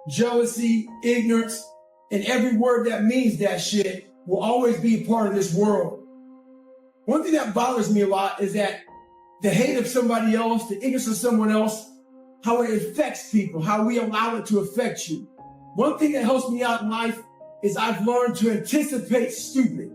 jealousy, ignorance, and every word that means that shit will always be a part of this world. One thing that bothers me a lot is that the hate of somebody else, the ignorance of someone else, how it affects people, how we allow it to affect you. One thing that helps me out in life is I've learned to anticipate stupid.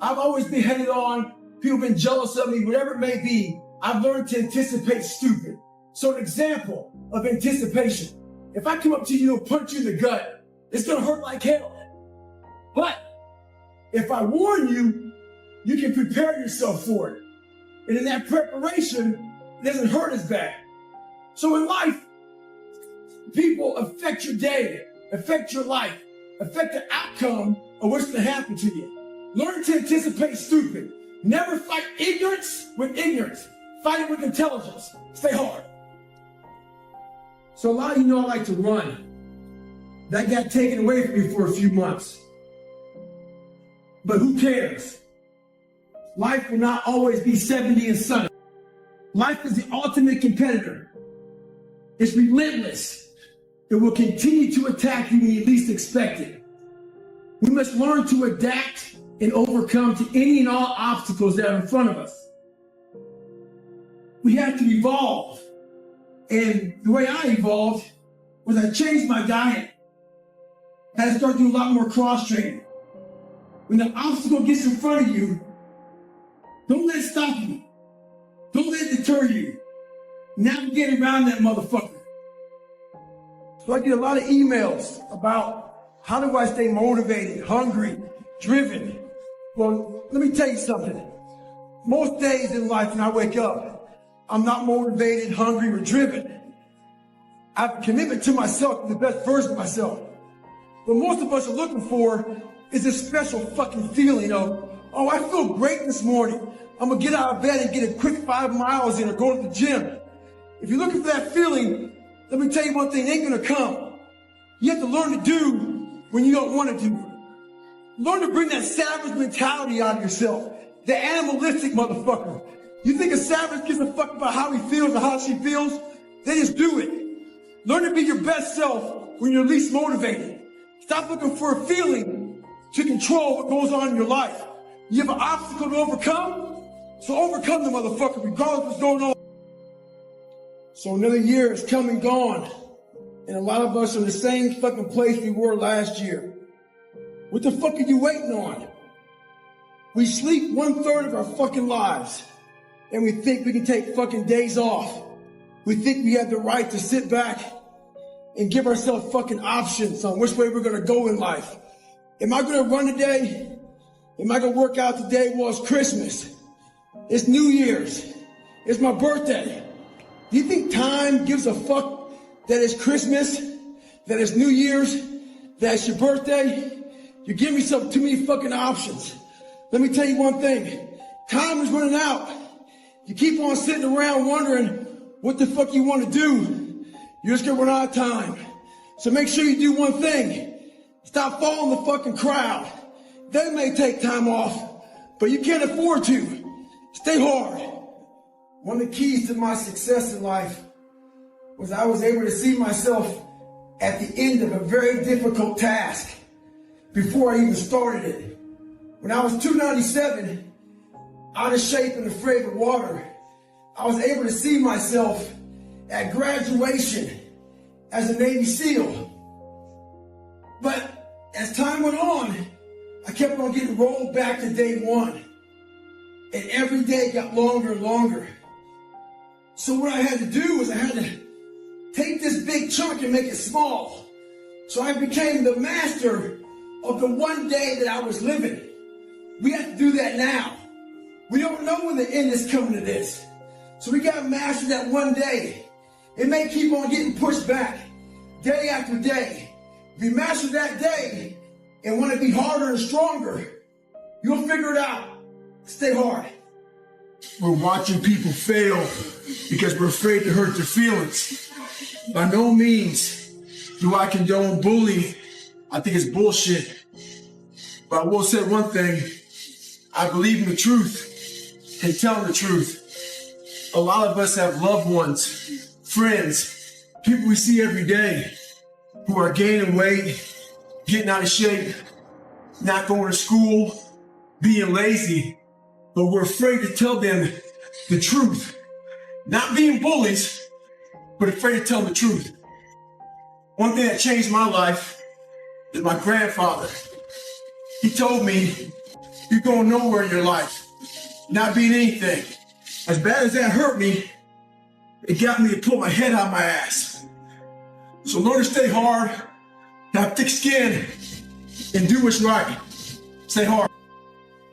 I've always been headed on, people have been jealous of me, whatever it may be. I've learned to anticipate stupid. So an example of anticipation. If I come up to you and punch you in the gut, it's gonna hurt like hell. But if I warn you, you can prepare yourself for it. And in that preparation, it doesn't hurt as bad. So in life, people affect your day, affect your life, affect the outcome of what's gonna happen to you. Learn to anticipate stupid. Never fight ignorance with ignorance. Fight it with intelligence. Stay hard. So a lot of you know I like to run. That got taken away from me for a few months. But who cares? Life will not always be 70 and sunny. Life is the ultimate competitor. It's relentless. It will continue to attack you when you least expect it. We must learn to adapt and overcome to any and all obstacles that are in front of us. We have to evolve. And the way I evolved was I changed my diet. I had to start doing a lot more cross training. When the obstacle gets in front of you, don't let it stop you. Don't let it deter you. Navigate around that motherfucker. So I get a lot of emails about how do I stay motivated, hungry, driven. Well, let me tell you something. Most days in life when I wake up, I'm not motivated, hungry, or driven. I have a commitment to myself, to the best version of myself. What most of us are looking for is this special fucking feeling of, oh, I feel great this morning. I'm gonna get out of bed and get a quick 5 miles in or go to the gym. If you're looking for that feeling, let me tell you one thing, it ain't gonna come. You have to learn to do when you don't want to do. Learn to bring that savage mentality out of yourself. The animalistic motherfucker. You think a savage gives a fuck about how he feels or how she feels? They just do it. Learn to be your best self when you're least motivated. Stop looking for a feeling to control what goes on in your life. You have an obstacle to overcome? So overcome the motherfucker regardless of what's going on. So another year has come and gone. And a lot of us are in the same fucking place we were last year. What the fuck are you waiting on? We sleep 1/3 of our fucking lives. And we think we can take fucking days off. We think we have the right to sit back and give ourselves fucking options on which way we're gonna go in life. Am I gonna run today? Am I gonna work out today? Well, it's Christmas. It's New Year's. It's my birthday. Do you think time gives a fuck that it's Christmas, that it's New Year's, that it's your birthday? You're giving yourself too many fucking options. Let me tell you one thing. Time is running out. You keep on sitting around wondering what the fuck you want to do. You're just gonna run out of time. So make sure you do one thing. Stop following the fucking crowd. They may take time off, but you can't afford to. Stay hard. One of the keys to my success in life was I was able to see myself at the end of a very difficult task before I even started it. When I was 297, out of shape and afraid of water, I was able to see myself at graduation as a Navy SEAL. But as time went on, I kept on getting rolled back to day one. And every day got longer and longer. So what I had to do was I had to take this big chunk and make it small. So I became the master of the one day that I was living. We have to do that now. We don't know when the end is coming to this. So we got to master that one day. It may keep on getting pushed back day after day. If you master that day and want to be harder and stronger, you'll figure it out. Stay hard. We're watching people fail because we're afraid to hurt their feelings. By no means do I condone bullying. I think it's bullshit. But I will say one thing. I believe in the truth and telling the truth. A lot of us have loved ones, friends, people we see every day. who are gaining weight, getting out of shape, not going to school, being lazy, but we're afraid to tell them the truth. Not being bullies, but afraid to tell them the truth. One thing that changed my life is my grandfather. He told me, you're going nowhere in your life, not being anything. As bad as that hurt me, it got me to pull my head out my ass. So learn to stay hard, have thick skin, and do what's right. Stay hard.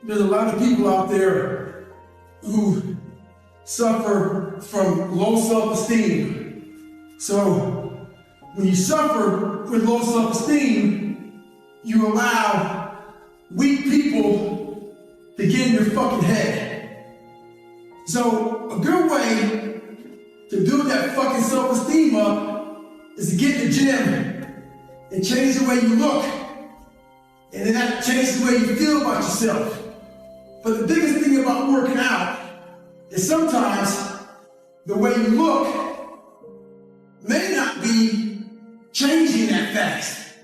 There's a lot of people out there who suffer from low self-esteem. So when you suffer with low self-esteem, you allow weak people to get in your fucking head. So a good way to build that fucking self-esteem up is to get in the gym and change the way you look. And then that changes the way you feel about yourself. But the biggest thing about working out is sometimes the way you look may not be changing that fast.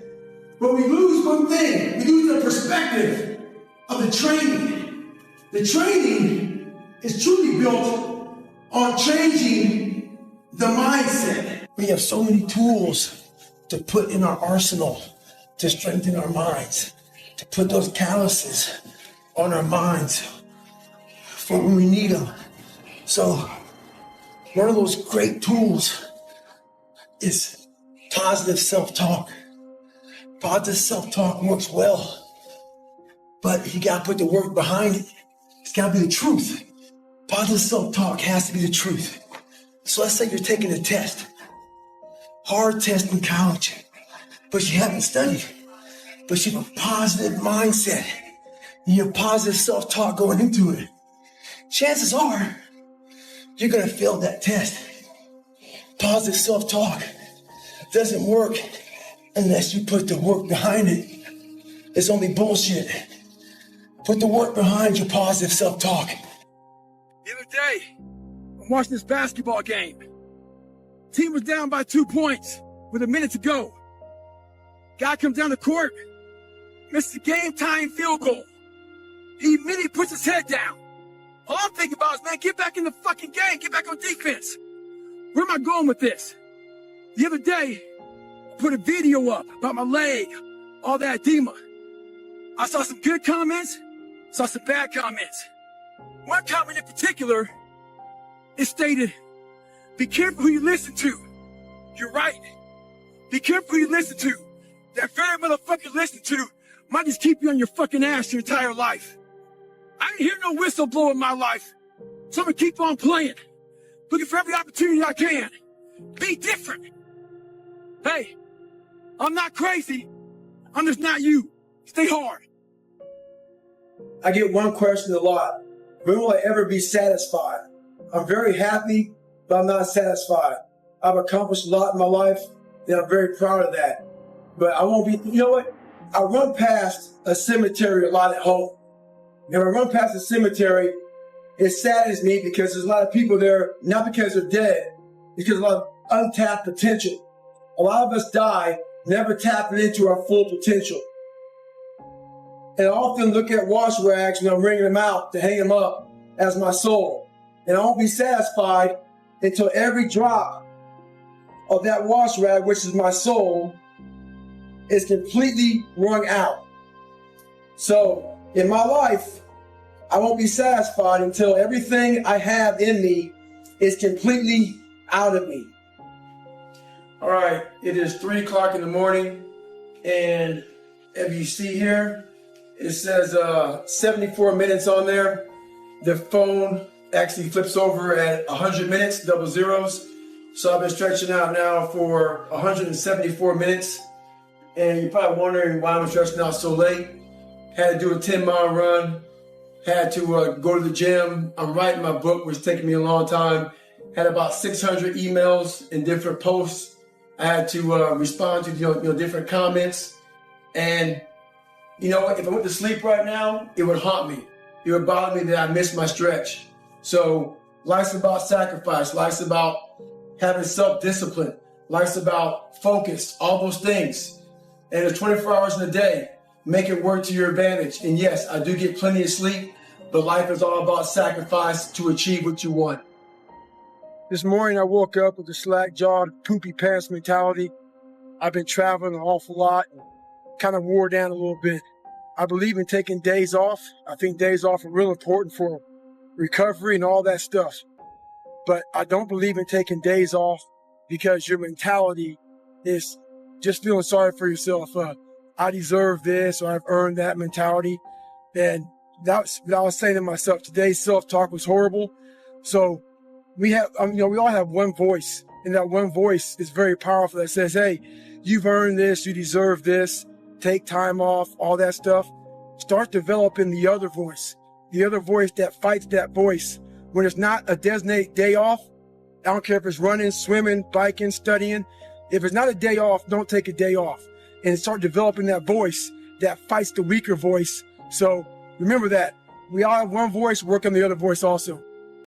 But we lose one thing. We lose the perspective of the training. The training is truly built on changing the mindset. We have so many tools to put in our arsenal to strengthen our minds, to put those calluses on our minds for when we need them. So one of those great tools is positive self-talk. Positive self-talk works well, but you gotta put the work behind it. It's gotta be the truth. Positive self-talk has to be the truth. So let's say you're taking a test, hard test in college, but you haven't studied, but you have a positive mindset. You have positive self-talk going into it. Chances are you're gonna fail that test. Positive self-talk doesn't work unless you put the work behind it. It's only bullshit. Put the work behind your positive self-talk. The other day, I'm watching this basketball game. Team was down by 2 points with a minute to go. Guy comes down the court, misses the game-tying field goal. He immediately puts his head down. All I'm thinking about is, man, get back in the fucking game. Get back on defense. Where am I going with this? The other day, I put a video up about my leg, all that edema. I saw some good comments, saw some bad comments. One comment in particular, it stated, be careful who you listen to. You're right. Be careful who you listen to. That very motherfucker you listen to might just keep you on your fucking ass your entire life. I didn't hear no whistle blow in my life, so I'm gonna keep on playing, looking for every opportunity I can. Be different. Hey, I'm not crazy. I'm just not you. Stay hard. I get one question a lot. When will I ever be satisfied? I'm very happy, but I'm not satisfied. I've accomplished a lot in my life, and I'm very proud of that. But I won't be, you know what? I run past a cemetery a lot at home. And when I run past a cemetery, it saddens me because there's a lot of people there, not because they're dead, because there's a lot of untapped potential. A lot of us die never tapping into our full potential. And I often look at wash rags when I'm wringing them out to hang them up as my soul. And I won't be satisfied until every drop of that wash rag, which is my soul, is completely wrung out. So in my life, I won't be satisfied until everything I have in me is completely out of me. All right, it is 3 o'clock in the morning, and if you see here, it says 74 minutes on there. The phone actually flips over at 100 minutes, double zeros. So I've been stretching out now for 174 minutes. And you're probably wondering why I'm stretching out so late. Had to do a 10-mile run. Had to go to the gym. I'm writing my book, which is taking me a long time. Had about 600 emails and different posts. I had to respond to different comments. And you know what? If I went to sleep right now, it would haunt me. It would bother me that I missed my stretch. So life's about sacrifice. Life's about having self-discipline. Life's about focus, all those things. And there's 24 hours in a day. Make it work to your advantage. And yes, I do get plenty of sleep, but life is all about sacrifice to achieve what you want. This morning I woke up with a slack-jawed, poopy pants mentality. I've been traveling an awful lot, and kind of wore down a little bit. I believe in taking days off. I think days off are real important for recovery and all that stuff. But I don't believe in taking days off because your mentality is just feeling sorry for yourself. I deserve this, or I've earned that mentality. And that's what I was saying to myself. Today's self-talk was horrible. So we all have one voice, and that one voice is very powerful that says, hey, you've earned this, you deserve this, take time off, all that stuff. Start developing the other voice that fights that voice. When it's not a designated day off, I don't care if it's running, swimming, biking, studying. If it's not a day off, don't take a day off. And start developing that voice that fights the weaker voice. So remember that. We all have one voice, work on the other voice also.